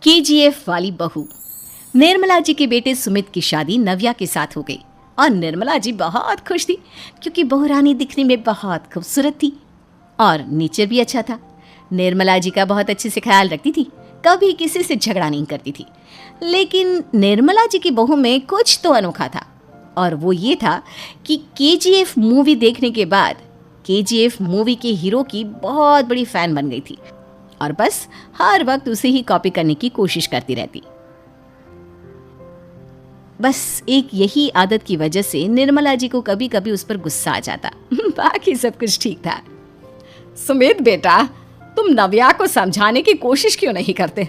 KGF वाली बहू। निर्मला जी के बेटे सुमित की शादी नव्या के साथ हो गई और निर्मला जी बहुत खुश थी क्योंकि बहू रानी दिखने में बहुत खूबसूरत थी और नेचर भी अच्छा था। निर्मला जी का बहुत अच्छे से ख्याल रखती थी, कभी किसी से झगड़ा नहीं करती थी। लेकिन निर्मला जी की बहू में कुछ तो अनोखा था और वो ये था कि केजीएफ मूवी देखने के बाद केजीएफ मूवी के हीरो की बहुत बड़ी फैन बन गई थी और बस हर वक्त उसे ही कॉपी करने की कोशिश करती रहती। बस एक यही आदत की वजह से निर्मला जी को कभी कभी उस पर गुस्सा आ जाता। बाकी सब कुछ ठीक था। सुमित बेटा, तुम नव्या को समझाने की कोशिश क्यों नहीं करते?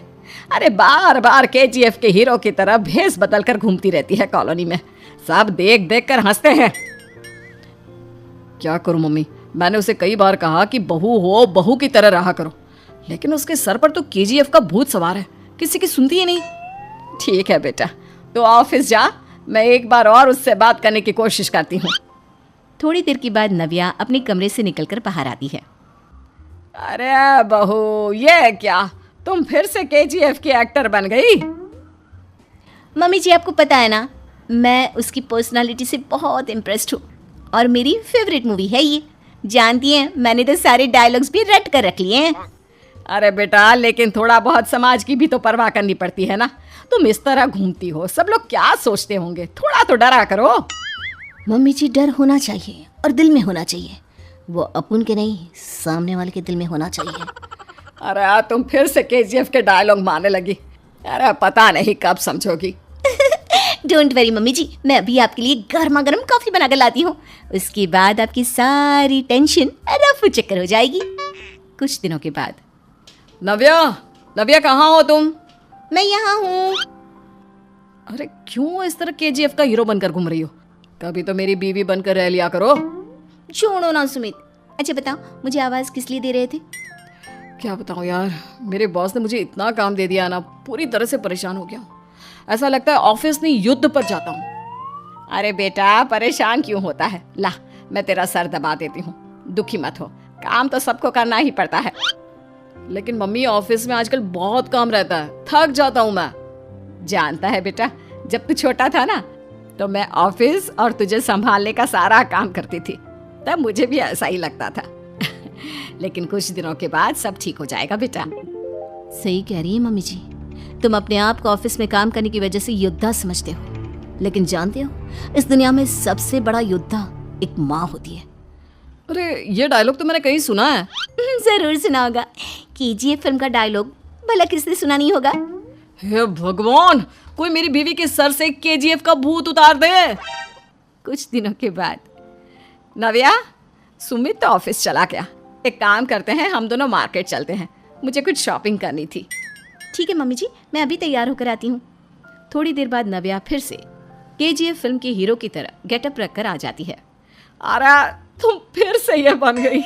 अरे बार बार केजीएफ के हीरो की तरह भेस बदल कर घूमती रहती है कॉलोनी में, सब देख देख कर हंसते हैं। क्या करूं मम्मी, मैंने उसे कई बार कहा कि बहू हो, बहू की तरह रहा करो, लेकिन उसके सर पर तो केजीएफ का भूत सवार है, किसी की सुनती ही नहीं। ठीक है बेटा, तो ऑफिस जा, मैं एक बार और उससे बात करने की कोशिश करती हूँ। थोड़ी देर के बाद नव्या अपने कमरे से निकलकर बाहर आती है। अरे बहू, ये क्या, तुम फिर से केजीएफ की एक्टर बन गई? मम्मी जी, आपको पता है ना, मैं उसकी पर्सनालिटी से बहुत इम्प्रेस्ड हूँ और मेरी फेवरेट मूवी है ये। जानती हैं, मैंने तो सारे डायलॉग्स भी रट कर रख लिए हैं। अरे बेटा, लेकिन थोड़ा बहुत समाज की भी तो परवाह करनी पड़ती है ना। तुम इस तरह घूमती हो, सब लोग क्या सोचते होंगे, थोड़ा तो डरा करो। मम्मी जी, डर होना चाहिए और दिल में होना चाहिए, वो अपन के नहीं, सामने वाले के दिल में होना चाहिए। अरे तुम फिर से केजीएफ के डायलॉग मारने लगी। अरे पता नहीं कब समझोगी। डोंट वरी मम्मी जी, मैं अभी आपके लिए गर्मा गर्म कॉफी बनाकर लाती हूँ। उसके बाद आपकी सारी टेंशन रफू चक्कर हो जाएगी। कुछ दिनों के बाद। नव्या, नव्या कहाँ हो तुम? मैं यहाँ हूँ। अरे क्यों इस तरह केजीएफ का हीरो बनकर घूम रही हो? कभी तो मेरी बीवी बनकर रह लिया करो। छोड़ो ना सुमित। अच्छा बताओ, मुझे आवाज किस लिए दे रहे थे? क्या बताऊं यार, मेरे बॉस ने मुझे इतना काम दे दिया ना, पूरी तरह से परेशान हो गया हूँ। ऐसा लगता है ऑफिस नहीं, युद्ध पर जाता हूँ। अरे बेटा, परेशान क्यों होता है? ला, मैं तेरा सर दबा देती हूँ, दुखी मत हो, काम तो सबको करना ही पड़ता है। लेकिन मम्मी, ऑफिस में आजकल बहुत काम रहता है, थक जाता हूँ मैं। जानता है बेटा, जब तू छोटा था ना, तो मैं ऑफिस और तुझे संभालने का सारा काम करती थी, तब मुझे भी ऐसा ही लगता था। लेकिन कुछ दिनों के बाद सब ठीक हो जाएगा बेटा। सही कह रही है मम्मी जी, तुम अपने आप को ऑफिस में काम करने की वजह से योद्धा समझते हो, लेकिन जानते हो, इस दुनिया में सबसे बड़ा योद्धा एक माँ होती है। अरे ये डायलॉग तो मैंने कहीं सुना है। जरूर सुना होगा, केजीएफ फिल्म का डायलॉग, भला किसने सुना नहीं होगा? हे भगवान, कोई मेरी बीवी के सर से केजीएफ का भूत उतार दे। कुछ दिनों के बाद। नव्या, सुमित तो ऑफिस चला गया, एक काम करते हैं, हम दोनों मार्केट चलते हैं, मुझे कुछ शॉपिंग करनी थी। ठीक है मम्मी जी, मैं अभी तैयार होकर आती हूँ। थोड़ी देर बाद नव्या फिर से केजीएफ फिल्म के हीरो की तरह गेटअप रखकर आ जाती है। अरे तुम फिर से ये बन गई।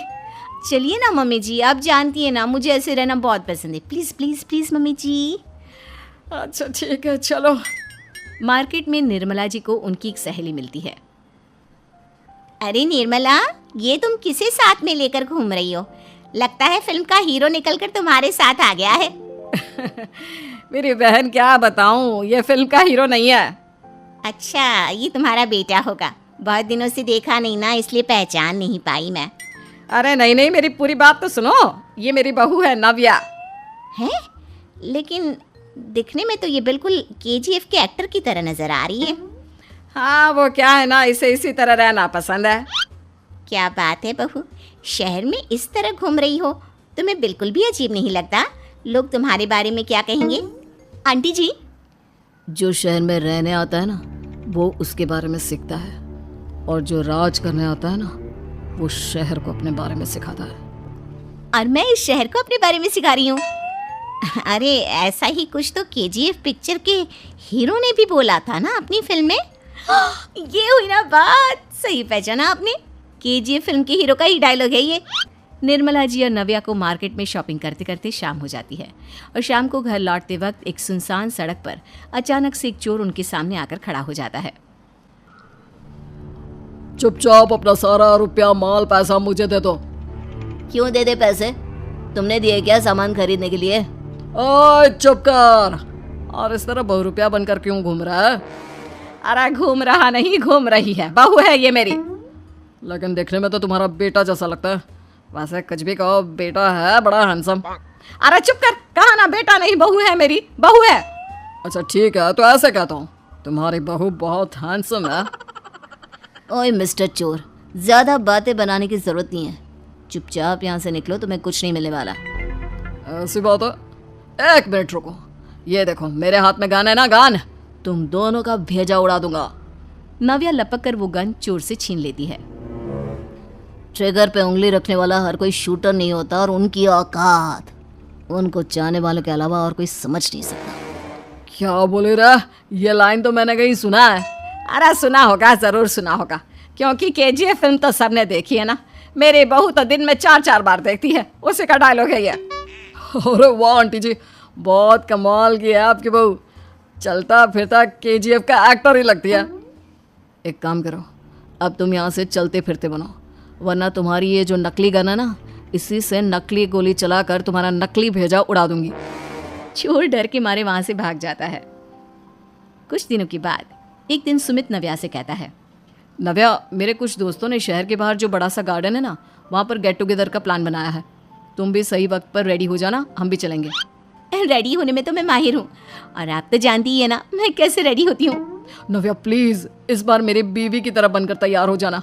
चलिए ना मम्मी जी, आप जानती है ना, मुझे ऐसे रहना बहुत पसंद है। प्लीज प्लीज प्लीज मम्मी जी। अच्छा ठीक है, चलो। मार्केट में निर्मला जी को उनकी एक सहेली मिलती है। अरे निर्मला, ये तुम किसे साथ में लेकर घूम रही हो? लगता है फिल्म का हीरो निकलकर तुम्हारे साथ आ गया है। मेरी बहन, क्या बताऊं, ये फिल्म का हीरो नहीं है। अच्छा, ये तुम्हारा बेटा होगा, बहुत दिनों से देखा नहीं ना, इसलिए पहचान नहीं पाई मैं। अरे नहीं नहीं, मेरी पूरी बात तो सुनो, ये मेरी बहू है नव्या। है? लेकिन दिखने में तो ये बिल्कुल केजीएफ के एक्टर की तरह नजर आ रही है। हाँ, वो क्या है ना, इसे इसी तरह रहना पसंद है। क्या बात है बहू, शहर में इस तरह घूम रही हो, तुम्हें बिल्कुल भी अजीब नहीं लगता? लोग तुम्हारे बारे में क्या कहेंगे? आंटी जी, जो शहर में रहने आता है ना, वो उसके बारे में सीखता है, और जो राज करने आता है ना, वो शहर को अपने बारे में सिखाता है। और मैं इस शहर को अपने बारे में सिखा रही हूँ। अरे ऐसा ही कुछ तो केजीएफ पिक्चर के हीरो ने भी बोला था ना अपनी फिल्म में। ये हुई ना बात, सही पहचाना आपने, केजीएफ फिल्म के हीरो का ही डायलॉग है ये। निर्मला जी और नव्या को मार्केट में शॉपिंग करते करते शाम हो जाती है और शाम को घर लौटते वक्त एक सुनसान सड़क पर अचानक से एक चोर उनके सामने आकर खड़ा हो जाता है। चुपचाप अपना सारा रुपया, माल, पैसा मुझे दे दो। क्यों दे दे पैसे? तुमने दिए क्या सामान खरीदने के लिए? ओए चुप कर। और इस तरह बहुरूपिया बनकर क्यों घूम रहा है? अरे घूम रहा नहीं, घूम रही है, बहू है ये मेरी। लेकिन देखने में तो तुम्हारा बेटा जैसा लगता है। वैसे कुछ भी कहो, बेटा है बड़ा हैंडसम। अरे चुप कर, कहा ना बेटा नहीं, बहू है मेरी, बहू है। अच्छा ठीक है, तो ऐसे कहता हूँ, तुम्हारी बहू बहुत हैंडसम है। ओए मिस्टर चोर, ज्यादा बातें बनाने की जरूरत नहीं है। चुपचाप यहाँ से निकलो, तुम्हें कुछ नहीं मिलने वाला। ऐसी बात है। एक मिनट रुको, ये देखो मेरे हाथ में गन है ना, गन। तुम दोनों का भेजा उड़ा दूंगा। नव्या लपक कर वो गन चोर से छीन लेती है। ट्रिगर पे उंगली रखने वाला हर कोई शूटर नहीं होता, और उनकी औकात उनको चाहने वालों के अलावा और कोई समझ नहीं सकता। क्या बोले रहा? ये लाइन तो मैंने कहीं सुना है। अरे सुना होगा, जरूर सुना होगा, क्योंकि केजीएफ फिल्म तो सबने देखी है ना। मेरी बहू तो दिन में 4-4 बार देखती है, उसी का डायलॉग है ये। अरे वाह आंटी जी, बहुत कमाल की है आपकी बहू। चलता फिरता केजीएफ का एक्टर ही लगती है। एक काम करो, अब तुम यहाँ से चलते फिरते बनो, वरना तुम्हारी ये जो नकली गन है ना, इसी से नकली गोली चलाकर तुम्हारा नकली भेजा उड़ा दूंगी। चोर डर के मारे वहां से भाग जाता है। कुछ दिनों के बाद एक दिन सुमित नव्या से कहता है, नव्या, मेरे कुछ दोस्तों ने शहर के बाहर जो बड़ा सा गार्डन है ना, वहाँ पर गेट टुगेदर का प्लान बनाया है। तुम भी सही वक्त पर रेडी हो जाना, हम भी चलेंगे। रेडी होने में तो मैं माहिर हूँ, और आप तो जानती ही है ना मैं कैसे रेडी होती हूँ। नव्या प्लीज, इस बार मेरी बीवी की तरह बनकर तैयार हो जाना।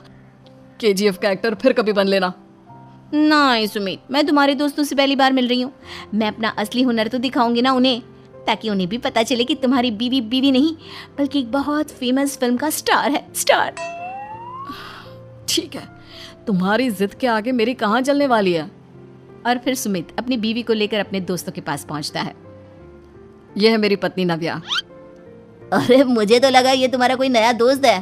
केजीएफ का एक्टर फिर कभी बन लेना। नहीं सुमित, मैं तुम्हारे दोस्तों से पहली बार मिल रही हूँ। मैं अपना असली हुनर तो दिखाऊंगी ना उन्हें, ताकि उन्हें भी पता चले कि तुम्हारी बीवी बीवी नहीं, बल्कि एक बहुत फेमस फिल्म का स्टार है, स्टार। ठीक है, तुम्हारी जिद के आगे मेरी कहाँ चलने वाली है। और फिर सुमित अपनी बीवी को लेकर अपने दोस्तों के पास पहुंचता है। यह है मेरी पत्नी नव्या। अरे मुझे तो लगा ये तुम्हारा कोई नया दोस्त है।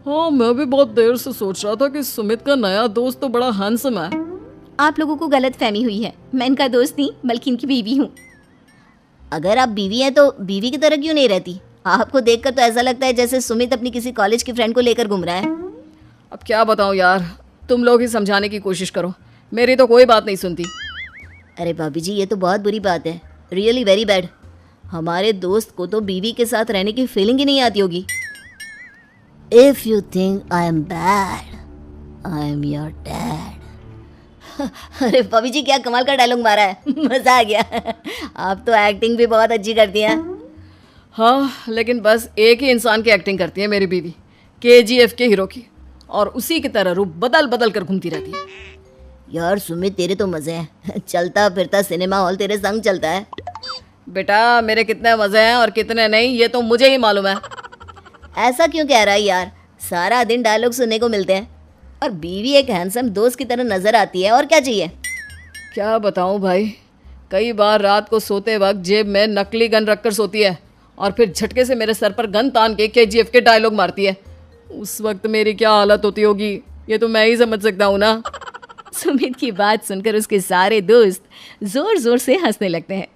हाँ, मैं भी बहुत देर से सोच रहा था कि सुमित का नया दोस्त तो बड़ा हैंडसम है। आप लोगों को गलत फहमी हुई है, मैं इनका दोस्त नहीं बल्कि इनकी बीवी हूँ। अगर आप बीवी हैं तो बीवी की तरह क्यों नहीं रहती? आपको देखकर तो ऐसा लगता है जैसे सुमित अपनी किसी कॉलेज की फ्रेंड को लेकर घूम रहा है। अब क्या बताऊँ यार, तुम लोग ही समझाने की कोशिश करो, मेरी तो कोई बात नहीं सुनती। अरे भाभी जी, ये तो बहुत बुरी बात है, रियली वेरी बैड। हमारे दोस्त को तो बीवी के साथ रहने की फीलिंग ही नहीं आती होगी। If you think I am bad, I am your dad. अरे भाभी जी, क्या कमाल का डायलॉग मारा है, मजा आ गया। आप तो एक्टिंग भी बहुत अच्छी करती हैं। हाँ, लेकिन बस एक ही इंसान की एक्टिंग करती है मेरी बीवी, केजीएफ के हीरो की, और उसी की तरह रूप बदल बदल कर घूमती रहती है। यार सुमित, तेरे तो मजे हैं, चलता फिरता सिनेमा हॉल तेरे संग चलता है। बेटा, मेरे कितने मजे हैं और कितने नहीं, ये तो मुझे ही मालूम है। ऐसा क्यों कह रहा है यार, सारा दिन डायलॉग सुनने को मिलते हैं, और बीवी एक हैंडसम दोस्त की तरह नजर आती है, और क्या चाहिए? क्या बताऊं भाई, कई बार रात को सोते वक्त जेब में नकली गन रखकर सोती है, और फिर झटके से मेरे सर पर गन तान के केजीएफ के डायलॉग मारती है। उस वक्त मेरी क्या हालत होती होगी, ये तो मैं ही समझ सकता हूँ ना। सुमित की बात सुनकर उसके सारे दोस्त जोर जोर से हंसने लगते हैं।